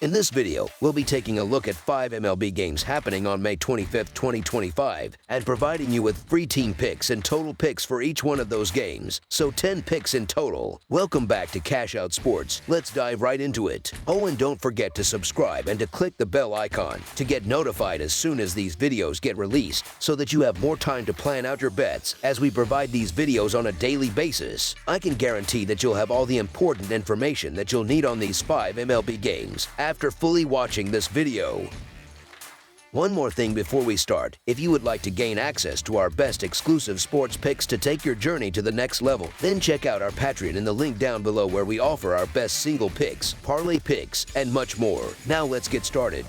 In this video, we'll be taking a look at 5 MLB games happening on May 25, 2025, and providing you with free team picks and total picks for each one of those games, so 10 picks in total. Welcome back to Cash Out Sports. Let's dive right into it. Oh, and don't forget to subscribe and to click the bell icon to get notified as soon as these videos get released, so that you have more time to plan out your bets as we provide these videos on a daily basis. I can guarantee that you'll have all the important information that you'll need on these 5 MLB games after fully watching this video. One more thing before we start. If you would like to gain access to our best exclusive sports picks to take your journey to the next level, then check out our Patreon in the link down below, where we offer our best single picks, parlay picks, and much more. Now let's get started.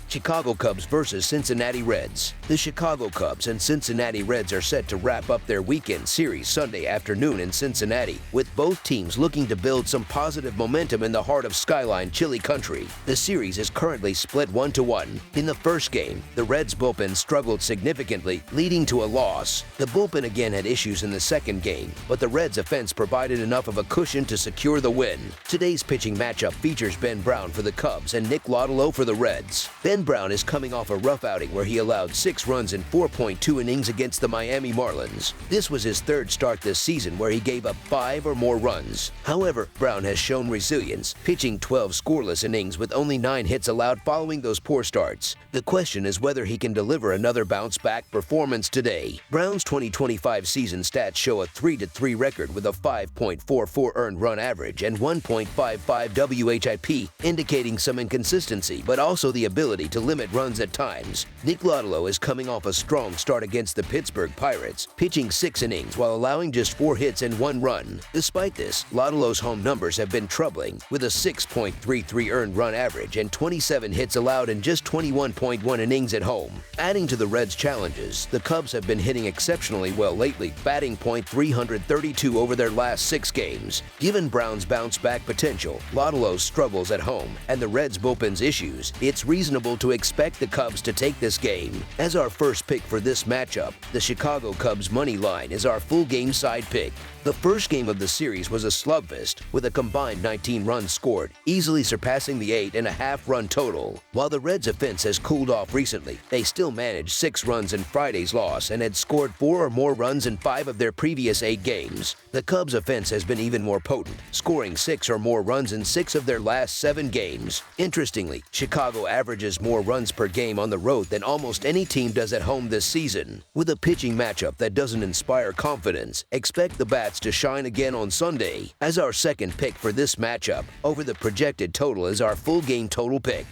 Chicago Cubs versus Cincinnati Reds. The Chicago Cubs and Cincinnati Reds are set to wrap up their weekend series Sunday afternoon in Cincinnati, with both teams looking to build some positive momentum in the heart of Skyline Chili Country. The series is currently split 1-1. In the first game, the Reds bullpen struggled significantly, leading to a loss. The bullpen again had issues in the second game, but the Reds' offense provided enough of a cushion to secure the win. Today's pitching matchup features Ben Brown for the Cubs and Nick Lodolo for the Reds. Ben Brown is coming off a rough outing where he allowed 6 runs in 4.2 innings against the Miami Marlins. This was his third start this season where he gave up 5 or more runs. However, Brown has shown resilience, pitching 12 scoreless innings with only 9 hits allowed following those poor starts. The question is whether he can deliver another bounce-back performance today. Brown's 2025 season stats show a 3-3 record with a 5.44 earned run average and 1.55 WHIP, indicating some inconsistency, but also the ability to limit runs at times. Nick Lodolo is coming off a strong start against the Pittsburgh Pirates, pitching 6 innings while allowing just 4 hits and 1 run. Despite this, Lodolo's home numbers have been troubling, with a 6.33 earned run average and 27 hits allowed in just 21.1 innings at home. Adding to the Reds' challenges, the Cubs have been hitting exceptionally well lately, batting .332 over their last 6 games. Given Brown's bounce-back potential, Lodolo's struggles at home, and the Reds' bullpen's issues, it's reasonable to expect the Cubs to take this game. As our first pick for this matchup, the Chicago Cubs money line is our full game side pick. The first game of the series was a slugfest, with a combined 19 runs scored, easily surpassing the 8.5 run total. While the Reds' offense has cooled off recently, they still managed 6 runs in Friday's loss and had scored 4 or more runs in 5 of their previous 8 games. The Cubs' offense has been even more potent, scoring 6 or more runs in 6 of their last 7 games. Interestingly, Chicago averages more runs per game on the road than almost any team does at home this season. With a pitching matchup that doesn't inspire confidence, expect the bats to shine again on Sunday. As our second pick for this matchup, over the projected total is our full game total pick.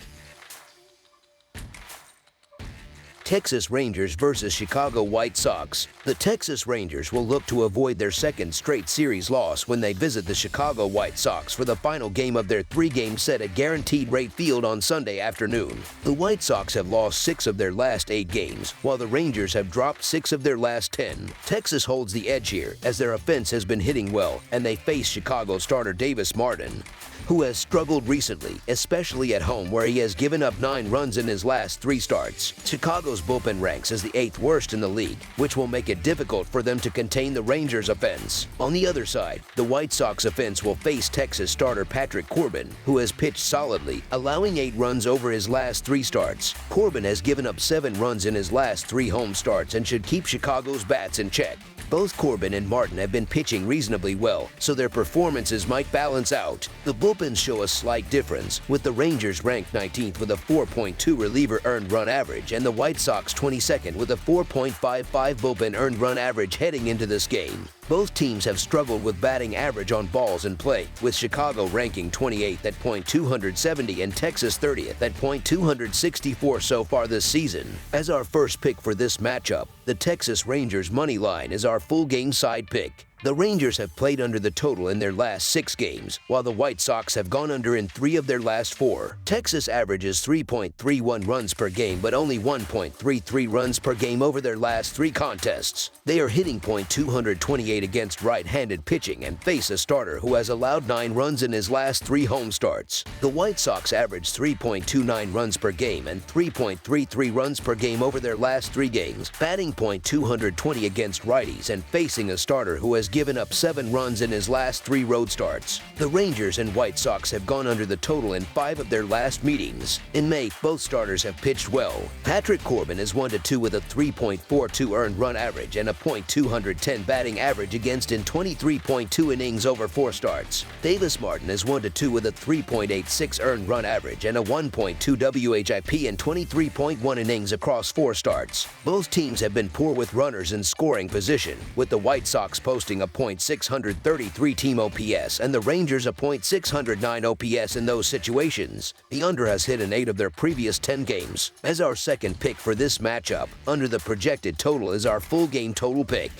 Texas Rangers versus Chicago White Sox. The Texas Rangers will look to avoid their second straight series loss when they visit the Chicago White Sox for the final game of their 3-game set at Guaranteed Rate Field on Sunday afternoon. The White Sox have lost 6 of their last 8 games, while the Rangers have dropped 6 of their last 10. Texas holds the edge here, as their offense has been hitting well, and they face Chicago starter Davis Martin, who has struggled recently, especially at home where he has given up 9 runs in his last 3 starts. Chicago's bullpen ranks as the 8th worst in the league, which will make it difficult for them to contain the Rangers' offense. On the other side, the White Sox offense will face Texas starter Patrick Corbin, who has pitched solidly, allowing 8 runs over his last 3 starts. Corbin has given up 7 runs in his last 3 home starts and should keep Chicago's bats in check. Both Corbin and Martin have been pitching reasonably well, so their performances might balance out. The bullpens show a slight difference, with the Rangers ranked 19th with a 4.2 reliever earned run average and the White Sox 22nd with a 4.55 bullpen earned run average heading into this game. Both teams have struggled with batting average on balls in play, with Chicago ranking 28th at .270 and Texas 30th at .264 so far this season. As our first pick for this matchup, the Texas Rangers money line is our full game side pick. The Rangers have played under the total in their last 6 games, while the White Sox have gone under in 3 of their last 4. Texas averages 3.31 runs per game, but only 1.33 runs per game over their last 3 contests. They are hitting .228 against right-handed pitching and face a starter who has allowed 9 runs in his last 3 home starts. The White Sox average 3.29 runs per game and 3.33 runs per game over their last 3 games, batting .220 against righties and facing a starter who has given up 7 runs in his last 3 road starts. The Rangers and White Sox have gone under the total in 5 of their last meetings. In May, both starters have pitched well. Patrick Corbin is 1-2 with a 3.42 earned run average and a .210 batting average against in 23.2 innings over 4 starts. Davis Martin is 1-2 with a 3.86 earned run average and a 1.2 WHIP in 23.1 innings across 4 starts. Both teams have been poor with runners in scoring position, with the White Sox posting a .633 team OPS and the Rangers a .609 OPS in those situations. The under has hit in 8 of their previous 10 games. As our second pick for this matchup, under the projected total is our full game total pick.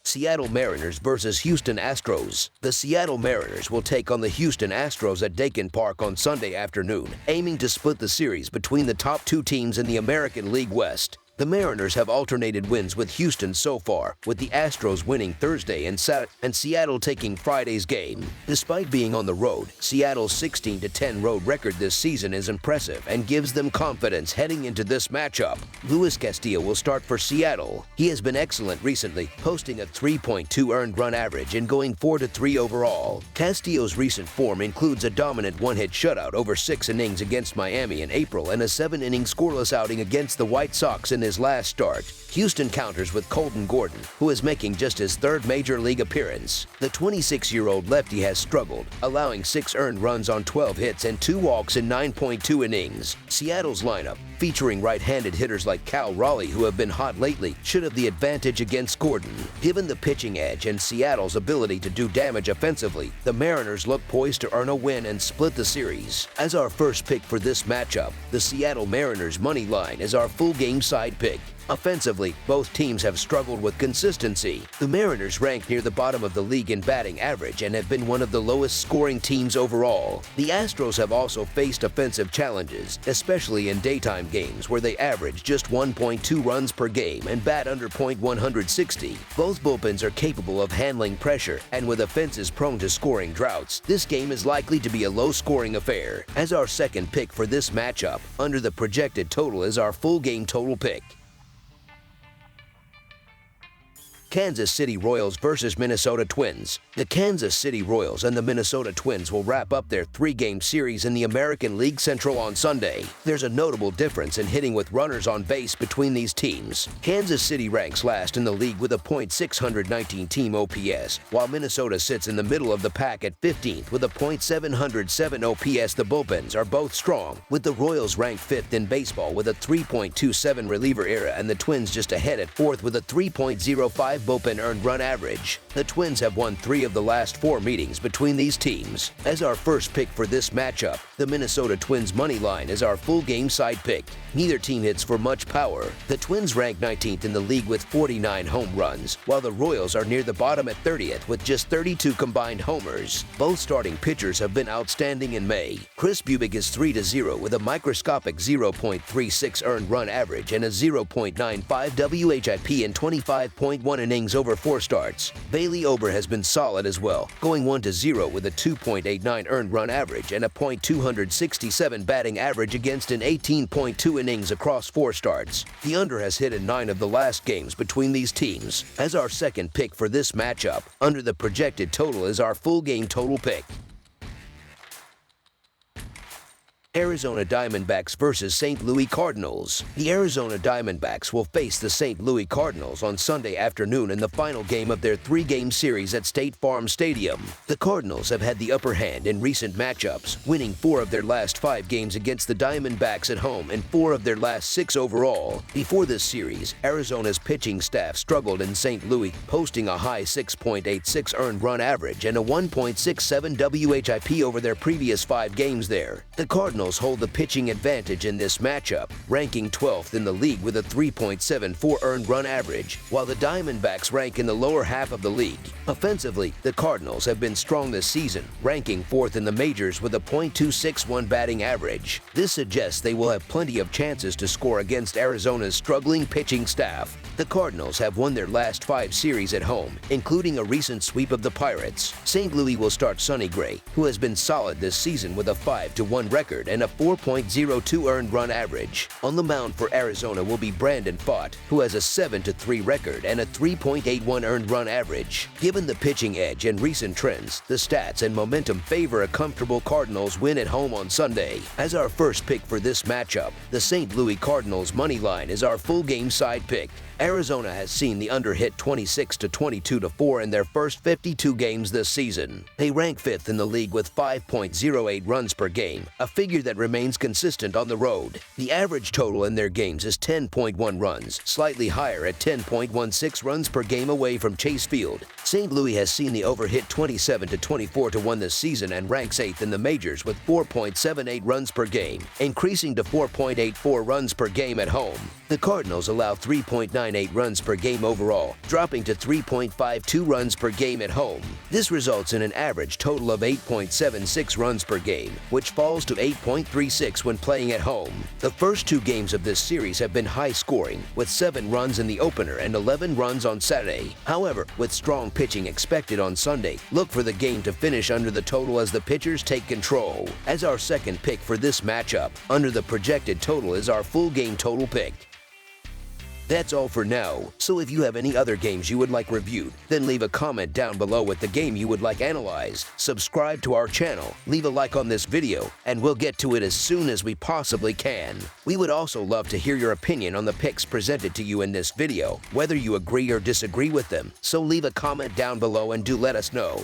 Seattle Mariners versus Houston Astros. The Seattle Mariners will take on the Houston Astros at Dakin Park on Sunday afternoon, aiming to split the series between the top 2 teams in the American League West. The Mariners have alternated wins with Houston so far, with the Astros winning Thursday and Seattle taking Friday's game. Despite being on the road, Seattle's 16-10 road record this season is impressive and gives them confidence heading into this matchup. Luis Castillo will start for Seattle. He has been excellent recently, posting a 3.2 earned run average and going 4-3 overall. Castillo's recent form includes a dominant one-hit shutout over 6 innings against Miami in April and a 7-inning scoreless outing against the White Sox in his last start. Houston counters with Colton Gordon, who is making just his 3rd major league appearance. The 26-year-old lefty has struggled, allowing 6 earned runs on 12 hits and 2 walks in 9.2 innings. Seattle's lineup, featuring right-handed hitters like Cal Raleigh, who have been hot lately, should have the advantage against Gordon. Given the pitching edge and Seattle's ability to do damage offensively, the Mariners look poised to earn a win and split the series. As our first pick for this matchup, the Seattle Mariners money line is our full game side pick. Offensively, both teams have struggled with consistency. The Mariners rank near the bottom of the league in batting average and have been one of the lowest scoring teams overall. The Astros have also faced offensive challenges, especially in daytime games where they average just 1.2 runs per game and bat under .160. Both bullpens are capable of handling pressure, and with offenses prone to scoring droughts, this game is likely to be a low-scoring affair. As our second pick for this matchup, under the projected total is our full game total pick. Kansas City Royals versus Minnesota Twins. The Kansas City Royals and the Minnesota Twins will wrap up their 3-game series in the American League Central on Sunday. There's a notable difference in hitting with runners on base between these teams. Kansas City ranks last in the league with a .619 team OPS, while Minnesota sits in the middle of the pack at 15th with a .707 OPS. The bullpens are both strong, with the Royals ranked 5th in baseball with a 3.27 reliever era and the Twins just ahead at 4th with a 3.05 bullpen earned run average. The Twins have won 3 of the last 4 meetings between these teams. As our first pick for this matchup, the Minnesota Twins money line is our full game side pick. Neither team hits for much power. The Twins rank 19th in the league with 49 home runs, while the Royals are near the bottom at 30th with just 32 combined homers. Both starting pitchers have been outstanding in May. Chris Bubic is 3-0 with a microscopic 0.36 earned run average and a 0.95 WHIP in 25.1 innings over 4 starts. Bailey Ober has been solid as well, going 1-0 with a 2.89 earned run average and a .267 batting average against in 18.2 innings across 4 starts. The under has hit in 9 of the last games between these teams. As our second pick for this matchup, under the projected total is our full game total pick. Arizona Diamondbacks versus St. Louis Cardinals. The Arizona Diamondbacks will face the St. Louis Cardinals on Sunday afternoon in the final game of their 3-game series at State Farm Stadium. The Cardinals have had the upper hand in recent matchups, winning 4 of their last 5 games against the Diamondbacks at home and 4 of their last 6 overall. Before this series, Arizona's pitching staff struggled in St. Louis, posting a high 6.86 earned run average and a 1.67 WHIP over their previous 5 games there. The Cardinals hold the pitching advantage in this matchup, ranking 12th in the league with a 3.74 earned run average, while the Diamondbacks rank in the lower half of the league. Offensively, the Cardinals have been strong this season, ranking 4th in the majors with a .261 batting average. This suggests they will have plenty of chances to score against Arizona's struggling pitching staff. The Cardinals have won their last 5 series at home, including a recent sweep of the Pirates. St. Louis will start Sonny Gray, who has been solid this season with a 5-1 record and a 4.02 earned run average. On the mound for Arizona will be Brandon Pfaadt, who has a 7-3 record and a 3.81 earned run average. Given the pitching edge and recent trends, the stats and momentum favor a comfortable Cardinals win at home on Sunday. As our first pick for this matchup, the St. Louis Cardinals money line is our full game side pick. Arizona has seen the under hit 26 to 22 to 4 in their first 52 games this season. They rank 5th in the league with 5.08 runs per game, a figure that remains consistent on the road. The average total in their games is 10.1 runs, slightly higher at 10.16 runs per game away from Chase Field. St. Louis has seen the over hit 27 to 24 to 1 this season and ranks 8th in the majors with 4.78 runs per game, increasing to 4.84 runs per game at home. The Cardinals allow 3.98 runs per game overall, dropping to 3.52 runs per game at home. This results in an average total of 8.76 runs per game, which falls to 8.36 when playing at home. The first 2 games of this series have been high-scoring, with 7 runs in the opener and 11 runs on Saturday. However, with strong pitching expected on Sunday, look for the game to finish under the total as the pitchers take control. As our second pick for this matchup, under the projected total is our full game total pick. That's all for now, so if you have any other games you would like reviewed, then leave a comment down below with the game you would like analyzed. Subscribe to our channel, leave a like on this video, and we'll get to it as soon as we possibly can. We would also love to hear your opinion on the picks presented to you in this video, whether you agree or disagree with them, so leave a comment down below and do let us know.